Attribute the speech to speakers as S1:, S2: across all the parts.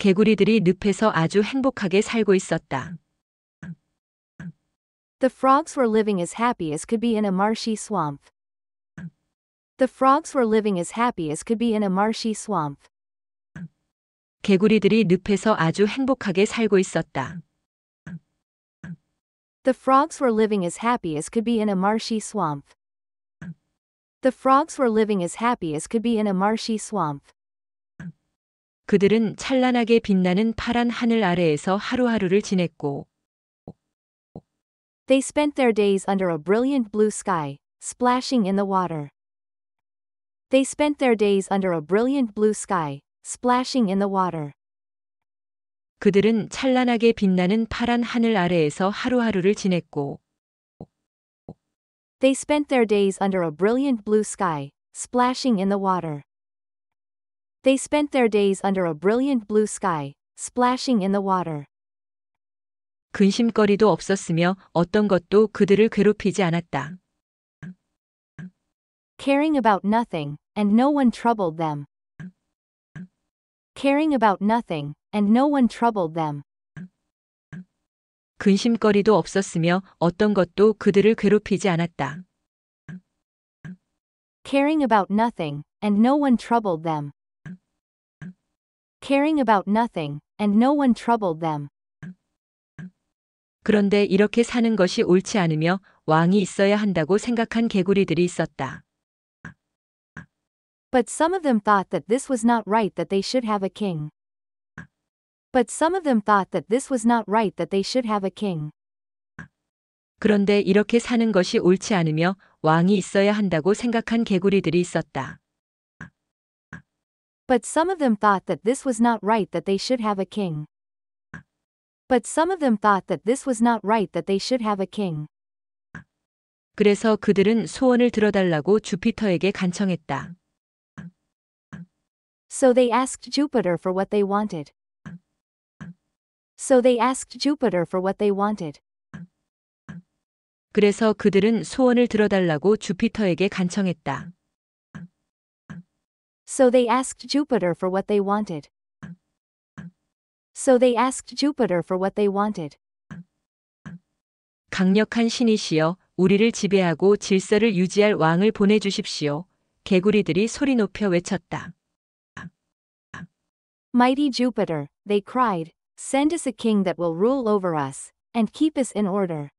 S1: 개구리들이 늪에서 아주 행복하게 살고 있었다.
S2: The frogs were living as happy as could be in a marshy swamp. The frogs were living as happy as could be in a marshy swamp.
S1: 개구리들이 늪에서 아주 행복하게 살고 있었다.
S2: The frogs were living as happy as could be in a marshy swamp. The frogs were living as happy as could be in a marshy swamp.
S1: 그들은 찬란하게 빛나는 파란 하늘 아래에서 하루하루를 지냈고
S2: They spent their days under a brilliant blue sky, splashing in the water. They spent their days under a brilliant blue sky, splashing in the water.
S1: 그들은 찬란하게 빛나는 파란 하늘 아래에서 하루하루를 지냈고
S2: They spent their days under a brilliant blue sky, splashing in the water. They spent their days under a brilliant blue sky, splashing in the water.
S1: 근심거리도 없었으며 어떤 것도 그들을 괴롭히지 않았다.
S2: Caring about nothing, and no one troubled them. Caring about nothing, and no one troubled them.
S1: 근심거리도 없었으며 어떤 것도 그들을 괴롭히지 않았다.
S2: Caring about nothing, and no one troubled them. Caring about nothing, and no one troubled them.
S1: 그런데 이렇게 사는 것이 옳지 않으며 왕이 있어야 한다고 생각한 개구리들이 있었다.
S2: But some of them thought that this was not right, that they should have a king. But some of them thought that this was not right, that they should have a king.
S1: 그런데 이렇게 사는 것이 옳지 않으며 왕이 있어야 한다고 생각한 개구리들이 있었다.
S2: But some of them thought that this was not right, that they should have a king. But some of them thought that this was not right, that they should have a king.
S1: 그래서 그들은 소원을 들어달라고 주피터에게 간청했다.
S2: So they asked Jupiter for what they wanted. So they asked Jupiter for what they wanted.
S1: 그래서 그들은 소원을 들어달라고 주피터에게 간청했다.
S2: So they asked Jupiter for what they wanted. So they asked Jupiter for what they wanted.
S1: 강력한 신이시여, 우리를 지배하고 질서를 유지할 왕을 보내주십시오. 개구리들이 소리 높여 외쳤다.
S2: Mighty Jupiter, they cried, send us a king that will rule over us, and keep us in order.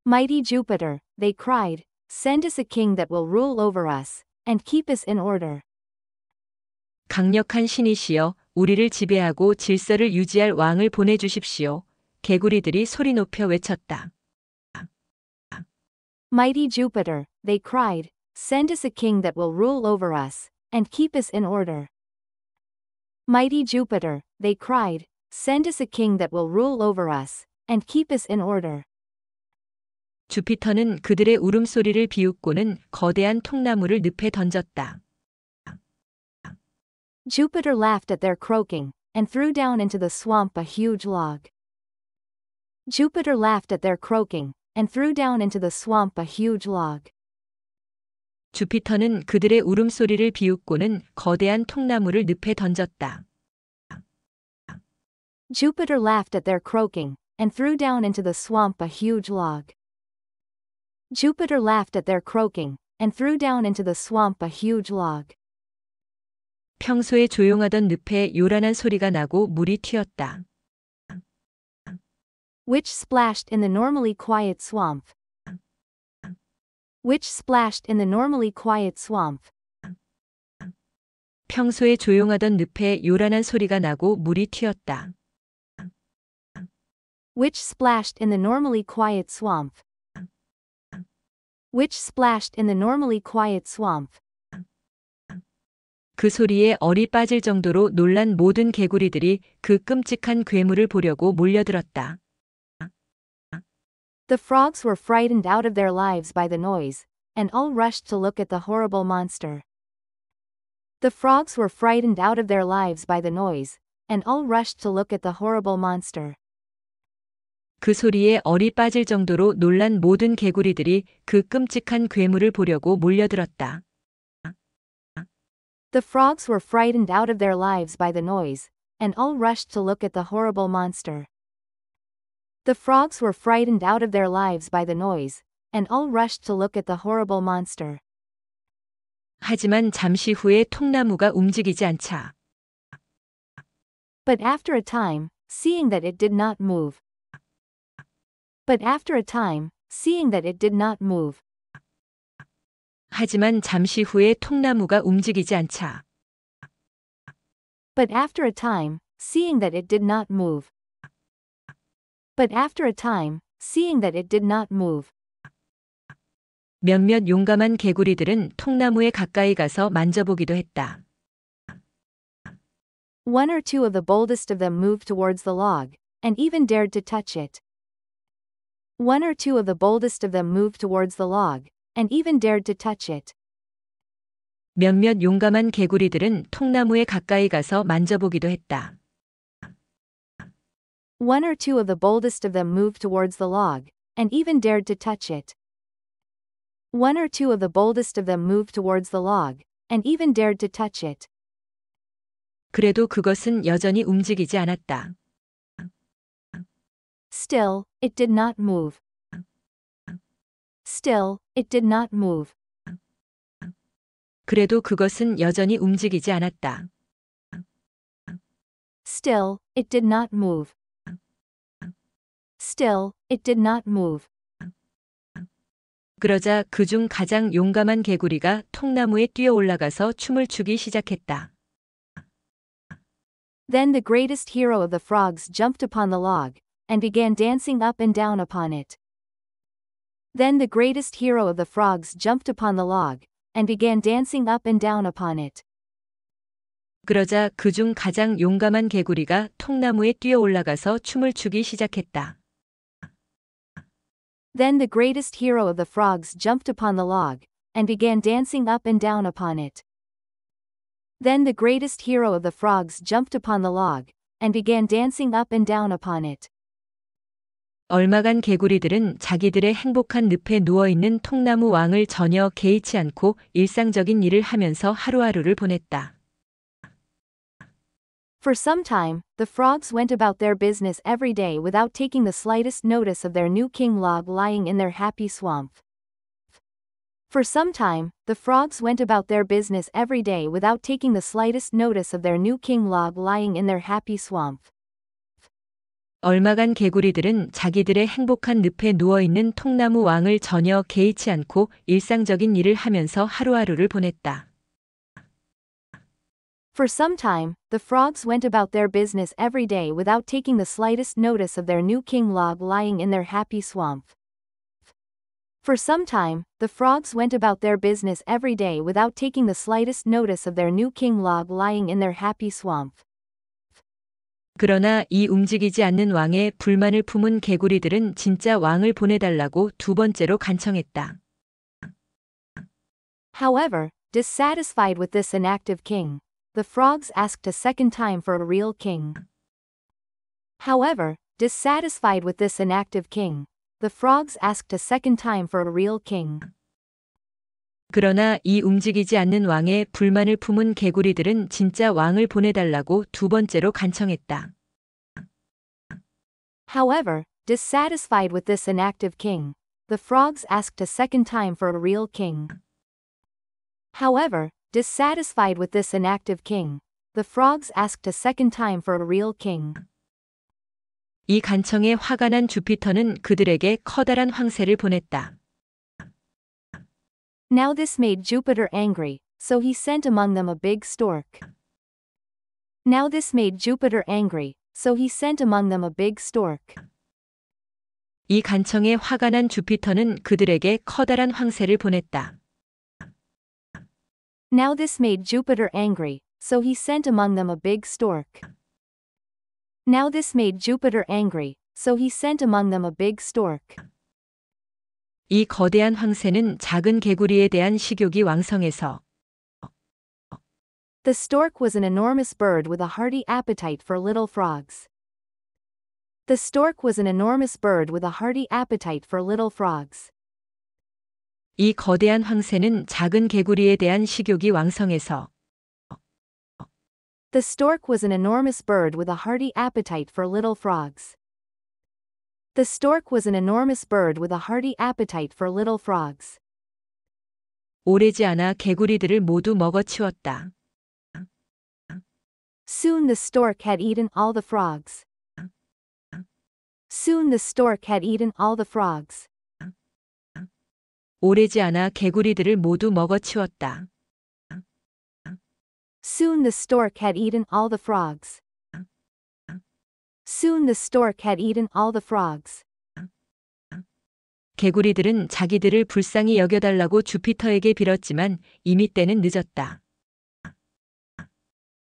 S2: Mighty Jupiter, they cried, send us a king that will rule over us, and keep us in order.
S1: 강력한 신이시여, 우리를 지배하고 질서를 유지할 왕을 보내주십시오. 개구리들이 소리 높여 외쳤다.
S2: Mighty Jupiter, they cried, send us a king that will rule over us, and keep us in order. Mighty Jupiter, they cried, send us a king that will rule over us, and keep us in order.
S1: 주피터는 그들의 울음소리를 비웃고는 거대한 통나무를 늪에 던졌다.
S2: Jupiter laughed at their croaking, and threw down into the swamp a huge log. Jupiter laughed at their croaking, and threw down into the swamp a huge log.
S1: 주피터는 그들의 울음소리를 비웃고는 거대한 통나무를 늪에 던졌다.
S2: Jupiter laughed at their croaking, and threw down into the swamp a huge log. Jupiter laughed at their croaking, and threw down into the swamp a huge log.
S1: 평소에 조용하던 늪에 요란한 소리가 나고 물이 튀었다.
S2: Which splashed in the normally quiet swamp. Which splashed in the normally quiet swamp.
S1: 평소에 조용하던 늪에 요란한 소리가 나고 물이 튀었다.
S2: Which splashed in the normally quiet swamp. Which splashed in the normally quiet swamp.
S1: 그 소리에 얼이 빠질 정도로 놀란 모든 개구리들이 그 끔찍한 괴물을 보려고 몰려들었다.
S2: The frogs were frightened out of their lives by the noise, and all rushed to look at the horrible monster. The frogs were frightened out of their lives by the noise, and all rushed to look at the horrible monster.
S1: 그 소리에 얼이 빠질 정도로 놀란 모든 개구리들이 그 끔찍한 괴물을 보려고 몰려들었다.
S2: The frogs were frightened out of their lives by the noise, and all rushed to look at the horrible monster. The frogs were frightened out of their lives by the noise, and all rushed to look at the horrible monster.
S1: 하지만 잠시 후에 통나무가 움직이지 않자
S2: But after a time, seeing that it did not move. But after a time, seeing that it did not move.
S1: 하지만 잠시 후에 통나무가 움직이지 않자
S2: But after a time, seeing that it did not move. But after a time, seeing that it did not move.
S1: 몇몇 용감한 개구리들은 통나무에 가까이 가서 만져보기도 했다.
S2: One or two of the boldest of them moved towards the log, and even dared to touch it. One or two of the boldest of them moved towards the log, and even dared to touch it.
S1: 몇몇 용감한 개구리들은 통나무에 가까이 가서 만져보기도 했다.
S2: One or two of the boldest of them moved towards the log, and even dared to touch it. One or two of the boldest of them moved towards the log, and even dared to touch it.
S1: 그래도 그것은 여전히 움직이지 않았다.
S2: Still, it did not move. Still, it did not move.
S1: 그래도 그것은 여전히 움직이지 않았다.
S2: Still, it did not move. Still, it did not move.
S1: 그러자 그중 가장 용감한 개구리가 통나무에 뛰어 올라가서 춤을 추기 시작했다.
S2: Then the greatest hero of the frogs jumped upon the log, and began dancing up and down upon it. Then the greatest hero of the frogs jumped upon the log, and began dancing up and down upon it.
S1: 그러자 그중 가장 용감한 개구리가 통나무에 뛰어 올라가서 춤을 추기 시작했다.
S2: Then the greatest hero of the frogs jumped upon the log, and began dancing up and down upon it. Then the greatest hero of the frogs jumped upon the log, and began dancing up and down upon it.
S1: 얼마간 개구리들은 자기들의 행복한 늪에 누워있는 통나무 왕을 전혀 개의치 않고 일상적인 일을 하면서 하루하루를 보냈다.
S2: For some time, the frogs went about their business every day without taking the slightest notice of their new king log lying in their happy swamp. For some time, the frogs went about their business every day without taking the slightest notice of their new king log lying in their happy swamp.
S1: 얼마간 개구리들은 자기들의 행복한 늪에 누워있는 통나무 왕을 전혀 개의치 않고 일상적인 일을 하면서 하루하루를 보냈다.
S2: For some time, the frogs went about their business every day without taking the slightest notice of their new king log lying in their happy swamp. For some time, the frogs went about their business every day without taking the slightest notice of their new king log lying in their happy swamp.
S1: 그러나 이 움직이지 않는 왕에 불만을 품은 개구리들은 진짜 왕을 보내달라고 두 번째로 간청했다.
S2: However, dissatisfied with this inactive king, the frogs asked a second time for a real king. However, dissatisfied with this inactive king, the frogs asked a second time for a real king.
S1: 그러나 이 움직이지 않는 왕에 불만을 품은 개구리들은 진짜 왕을 보내달라고 두 번째로 간청했다.
S2: However, dissatisfied with this inactive king, the frogs asked a second time for a real king. However, dissatisfied with this inactive king, the frogs asked a second time for a real king.
S1: 이 간청에 화가 난 주피터는 그들에게 커다란 황새를 보냈다.
S2: Now this made Jupiter angry, so he sent among them a big stork. Now this made Jupiter angry, so he sent among them a big stork.
S1: 이 간청에 화가 난 주피터는 그들에게 커다란 황새를 보냈다.
S2: Now this made Jupiter angry, so he sent among them a big stork. Now this made Jupiter angry, so he sent among them a big stork.
S1: 이 거대한 황새는 작은 개구리에 대한 식욕이 왕성해서
S2: The stork was an enormous bird with a hearty appetite for little frogs. The stork was an enormous bird with a hearty appetite for little frogs.
S1: 이 거대한 황새는 작은 개구리에 대한 식욕이 왕성해서
S2: The stork was an enormous bird with a hearty appetite for little frogs. The stork was an enormous bird with a hearty appetite for little frogs.
S1: 오래지 않아 개구리들을 모두 먹어치웠다.
S2: Soon the stork had eaten all the frogs. Soon the stork had eaten all the frogs.
S1: 오래지 않아 개구리들을 모두 먹어치웠다.
S2: Soon the stork had eaten all the frogs. Soon the stork had eaten all the frogs.
S1: 개구리들은 자기들을 불쌍히 여겨달라고 주피터에게 빌었지만 이미 때는 늦었다.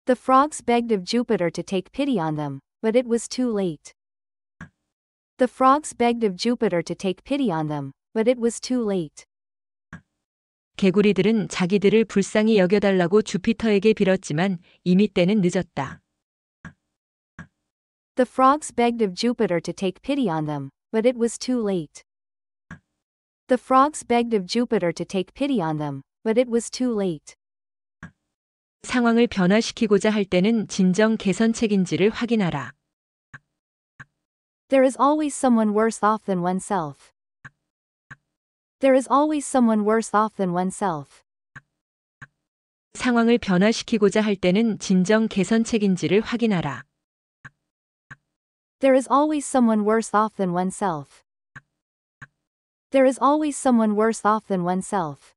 S2: The frogs begged of Jupiter to take pity on them, but it was too late. The frogs begged of Jupiter to take pity on them, but it was too late.
S1: 개구리들은 자기들을 불쌍히 여겨달라고 주피터에게 빌었지만 이미 때는 늦었다.
S2: The frogs begged of Jupiter to take pity on them, but it was too late. The frogs begged of Jupiter to take pity on them, but it was too late.
S1: 상황을 변화시키고자 할 때는 진정 개선책인지를 확인하라.
S2: There is always someone worse off than oneself. There is always someone worse off than oneself.
S1: 상황을 변화시키고자 할 때는 진정 개선책인지를 확인하라.
S2: There is always someone worse off than oneself. There is always someone worse off than oneself.